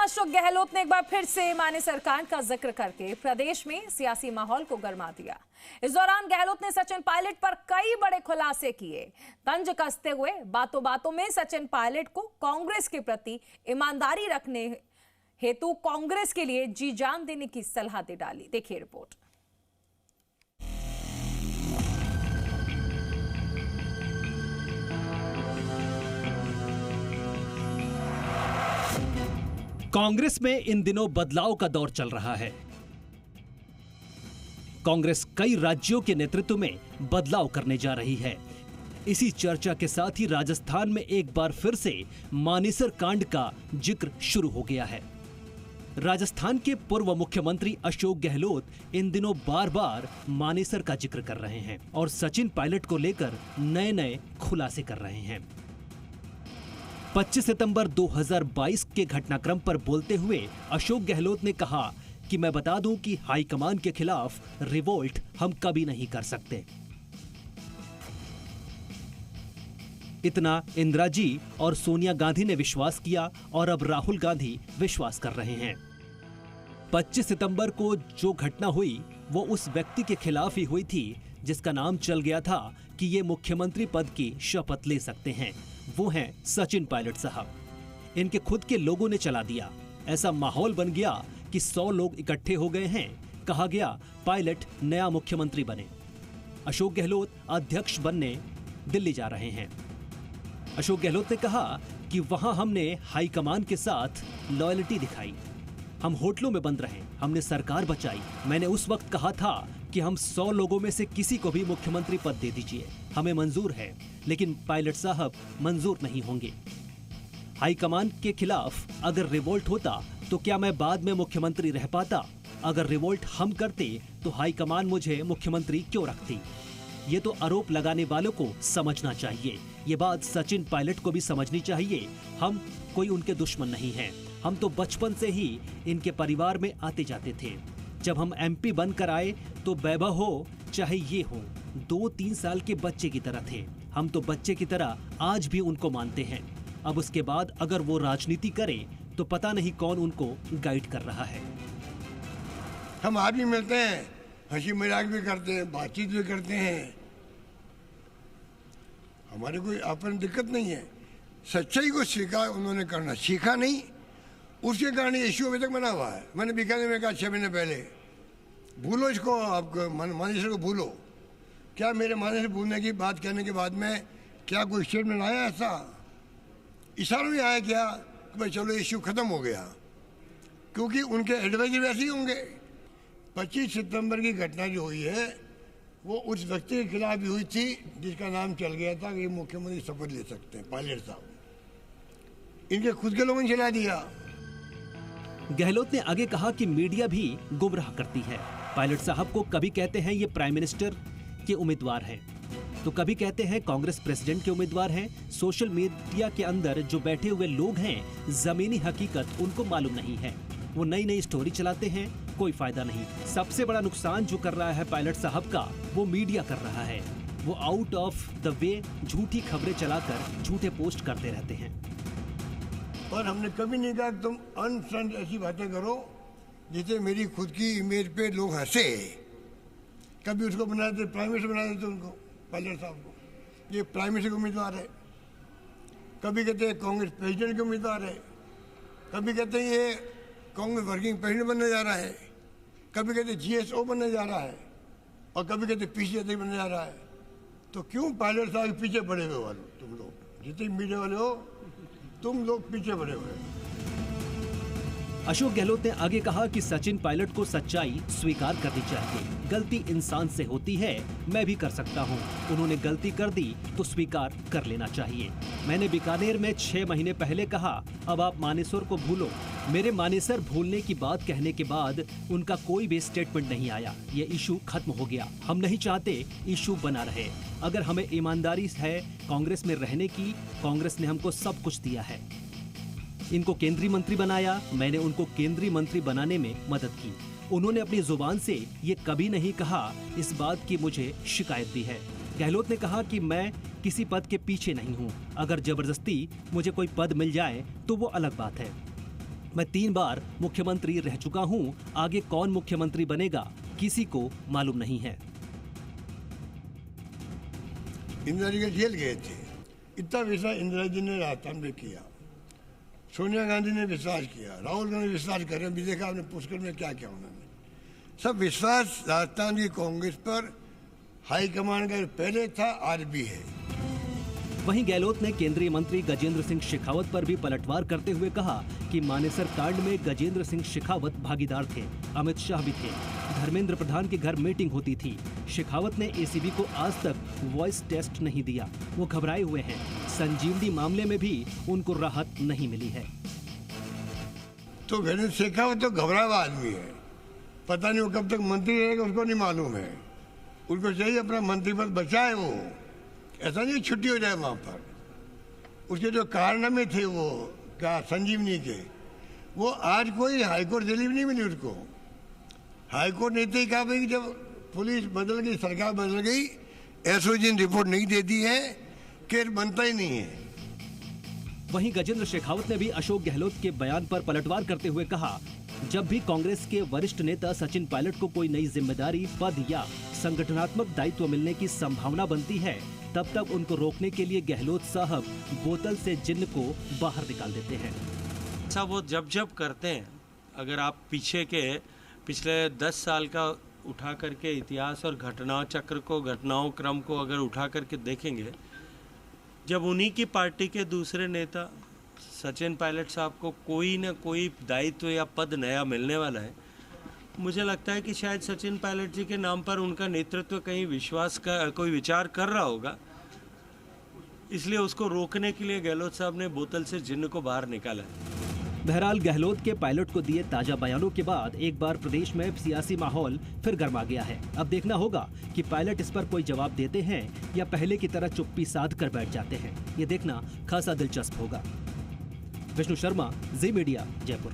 अशोक गहलोत ने एक बार फिर से मानेसर कांड का जिक्र करके प्रदेश में सियासी माहौल को गरमा दिया। इस दौरान गहलोत ने सचिन पायलट पर कई बड़े खुलासे किए। तंज कसते हुए बातों बातों में सचिन पायलट को कांग्रेस के प्रति ईमानदारी रखने हेतु कांग्रेस के लिए जी जान देने की सलाह दे डाली। देखिए रिपोर्ट। कांग्रेस में इन दिनों बदलाव का दौर चल रहा है। कांग्रेस कई राज्यों के नेतृत्व में बदलाव करने जा रही है। इसी चर्चा के साथ ही राजस्थान में एक बार फिर से मानेसर कांड का जिक्र शुरू हो गया है। राजस्थान के पूर्व मुख्यमंत्री अशोक गहलोत इन दिनों बार बार मानेसर का जिक्र कर रहे हैं और सचिन पायलट को लेकर नए नए खुलासे कर रहे हैं। 25 सितंबर 2022 के घटनाक्रम पर बोलते हुए अशोक गहलोत ने कहा कि मैं बता दूं कि हाईकमान के खिलाफ रिवोल्ट हम कभी नहीं कर सकते। इतना इंदिरा जी और सोनिया गांधी ने विश्वास किया और अब राहुल गांधी विश्वास कर रहे हैं। 25 सितंबर को जो घटना हुई वो उस व्यक्ति के खिलाफ ही हुई थी जिसका नाम चल गया था कि ये मुख्यमंत्री पद की शपथ ले सकते हैं। वो हैं सचिन पायलट साहब। इनके खुद के लोगों ने चला दिया। ऐसा माहौल बन गया कि 100 लोग इकट्ठे हो गए हैं। कहा गया पायलट नया मुख्यमंत्री बने। अशोक गहलोत अध्यक्ष बनने दिल्ली जा रहे हैं। अशोक गहलोत ने कहा कि वहां हमने हाईकमान के साथ लॉयल्टी दिखाई। हम होटलों में बंद रहे, हमने सरकार बचाई। मैंने उस वक्त कहा था कि हम 100 लोगों में से किसी को भी मुख्यमंत्री पद दे दीजिए, हमें मंजूर है, लेकिन पायलट साहब मंजूर नहीं होंगे। हाईकमान के खिलाफ अगर रिवोल्ट होता तो क्या मैं बाद में मुख्यमंत्री रह पाता? अगर रिवोल्ट हम करते तो हाईकमान मुझे मुख्यमंत्री क्यों रखती? ये तो आरोप लगाने वालों को समझना चाहिए। ये बात सचिन पायलट को भी समझनी चाहिए। हम कोई उनके दुश्मन नहीं हैं। हम तो बचपन से ही इनके परिवार में आते जाते थे। जब हम एमपी बनकर आए तो वैभव हो चाहे ये हो 2-3 साल के बच्चे की तरह थे। हम तो बच्चे की तरह आज भी उनको मानते हैं। अब उसके बाद अगर वो राजनीति करें तो पता नहीं कौन उनको गाइड कर रहा है। हम आज भी मिलते हैं, हंसी मजाक भी करते हैं, बातचीत भी करते हैं। हमारे कोई अपन दिक्कत नहीं है। सच्चाई को स्वीकार उन्होंने करना सीखा नहीं, उसके कारण ये इश्यू अभी तक बना हुआ है। मैंने बीकानेर में कहा 6 महीने पहले, भूलो इसको, आपको मानेसर को भूलो। क्या मेरे मानेसर भूलने की बात कहने के बाद में क्या कोई स्टेटमेंट आया? ऐसा इशारों में आया क्या कि भाई चलो इश्यू खत्म हो गया? क्योंकि उनके एडवाइजर वैसे ही होंगे। 25 सितंबर की घटना जो हुई है वो उस व्यक्ति के खिलाफ भी हुई थी जिसका नाम चल गया था कि ये मुख्यमंत्री शपथ ले सकते हैं, पायलट साहब। इनके खुद के लोगों ने चला दिया। गहलोत ने आगे कहा कि मीडिया भी गुमराह करती है। पायलट साहब को कभी कहते हैं ये प्राइम मिनिस्टर के उम्मीदवार हैं, तो कभी कहते हैं कांग्रेस प्रेसिडेंट के उम्मीदवार हैं। सोशल मीडिया के अंदर जो बैठे हुए लोग हैं, जमीनी हकीकत उनको मालूम नहीं है। वो नई नई स्टोरी चलाते हैं, कोई फायदा नहीं। सबसे बड़ा नुकसान जो कर रहा है पायलट साहब का वो मीडिया कर रहा है। वो आउट ऑफ द वे झूठी खबरें चलाकर झूठे पोस्ट करते रहते हैं। और हमने कभी नहीं कहा तुम अनफ्रंट ऐसी बातें करो जिससे मेरी खुद की इमेज पे लोग हंसे। कभी उसको बना देते प्राइम मिनिस्टर, बना देते उनको, पायलट साहब को, ये प्राइम मिनिस्टर के उम्मीदवार है। कभी कहते हैं कांग्रेस प्रेसिडेंट के उम्मीदवार है। कभी कहते हैं ये कांग्रेस वर्किंग प्रेसिडेंट बनने जा रहा है। कभी कहते GSO बनने जा रहा है और कभी कहते पीछे बनने जा रहा है। तो क्यों पायलट साहब के पीछे पड़े हुए वालों? तुम लोग जितने मीडिया वाले हो, तुम लोग पीछे पड़े हुए। अशोक गहलोत ने आगे कहा कि सचिन पायलट को सच्चाई स्वीकार करनी चाहिए। गलती इंसान से होती है, मैं भी कर सकता हूं। उन्होंने गलती कर दी तो स्वीकार कर लेना चाहिए। मैंने बीकानेर में 6 महीने पहले कहा अब आप मानेसर को भूलो। मेरे मानेसर भूलने की बात कहने के बाद उनका कोई भी स्टेटमेंट नहीं आया। ये इशू खत्म हो गया। हम नहीं चाहते इशू बना रहे। अगर हमें ईमानदारी है कांग्रेस में रहने की, कांग्रेस ने हमको सब कुछ दिया है। इनको केंद्रीय मंत्री बनाया, मैंने उनको केंद्रीय मंत्री बनाने में मदद की। उन्होंने अपनी जुबान से ये कभी नहीं कहा। इस बात की मुझे शिकायत भी है। गहलोत ने कहा कि मैं किसी पद के पीछे नहीं हूँ। अगर जबरदस्ती मुझे कोई पद मिल जाए तो वो अलग बात है। मैं 3 बार मुख्यमंत्री रह चुका हूं, आगे कौन मुख्यमंत्री बनेगा किसी को मालूम नहीं है। इंदिरा जी के जेल गए थे, इतना विश्वास इंदिरा जी ने राजस्थान में किया, सोनिया गांधी ने विश्वास किया, राहुल गांधी विश्वास कर रहे हैं। अभी देखा आपने पुष्कर में क्या किया उन्होंने। सब विश्वास राजस्थान की कांग्रेस पर हाईकमान का पहले था, आज भी है। वहीं गहलोत ने केंद्रीय मंत्री गजेंद्र सिंह शेखावत पर भी पलटवार करते हुए कहा कि मानेसर कांड में गजेंद्र सिंह शेखावत भागीदार थे, अमित शाह भी थे, धर्मेंद्र प्रधान के घर मीटिंग होती थी। शेखावत ने एसीबी को आज तक वॉइस टेस्ट नहीं दिया, वो घबराए हुए हैं। संजीवनी मामले में भी उनको राहत नहीं मिली है। तो गजेंद्र शेखावत तो घबरा हुआ आदमी है, पता नहीं वो कब तक मंत्री रहेगा उसको नहीं मालूम है। उनको चाहिए अपना मंत्री पद बचाए, वो ऐसा नहीं छुट्टी हो जाए वहाँ पर। उसके जो कारनामे थे वो क्या संजीवनी के, वो आज कोई हाईकोर्ट दिल्ली में नहीं मिली उसको। हाईकोर्ट ने तो कहा भाई जब पुलिस बदल गई, सरकार बदल गई, एसओजी ने रिपोर्ट नहीं दे दी है, केस बनता ही नहीं है। वहीं गजेंद्र शेखावत ने भी अशोक गहलोत के बयान पर पलटवार करते हुए कहा, जब भी कांग्रेस के वरिष्ठ नेता सचिन पायलट को कोई नई जिम्मेदारी, पद या संगठनात्मक दायित्व मिलने की संभावना बनती है, तब तक उनको रोकने के लिए गहलोत साहब बोतल से जिन्न को बाहर निकाल देते हैं। ऐसा वो जब करते हैं, अगर आप पिछले 10 साल का उठा करके इतिहास और घटनाओं चक्र को, घटनाओं क्रम को अगर उठा करके देखेंगे, जब उन्हीं की पार्टी के दूसरे नेता सचिन पायलट साहब को कोई न कोई दायित्व या पद नया मिलने वाला है, मुझे लगता है कि शायद सचिन पायलट जी के नाम पर उनका नेतृत्व कहीं कोई विचार कर रहा होगा, इसलिए उसको रोकने के लिए गहलोत साहब ने बोतल से जिन्न को बाहर निकाला है। बहरहाल गहलोत के पायलट को दिए ताजा बयानों के बाद एक बार प्रदेश में सियासी माहौल फिर गर्मा गया है। अब देखना होगा कि पायलट इस पर कोई जवाब देते हैं या पहले की तरह चुप्पी साध कर बैठ जाते हैं। ये देखना खासा दिलचस्प होगा। विष्णु शर्मा, जी मीडिया, जयपुर।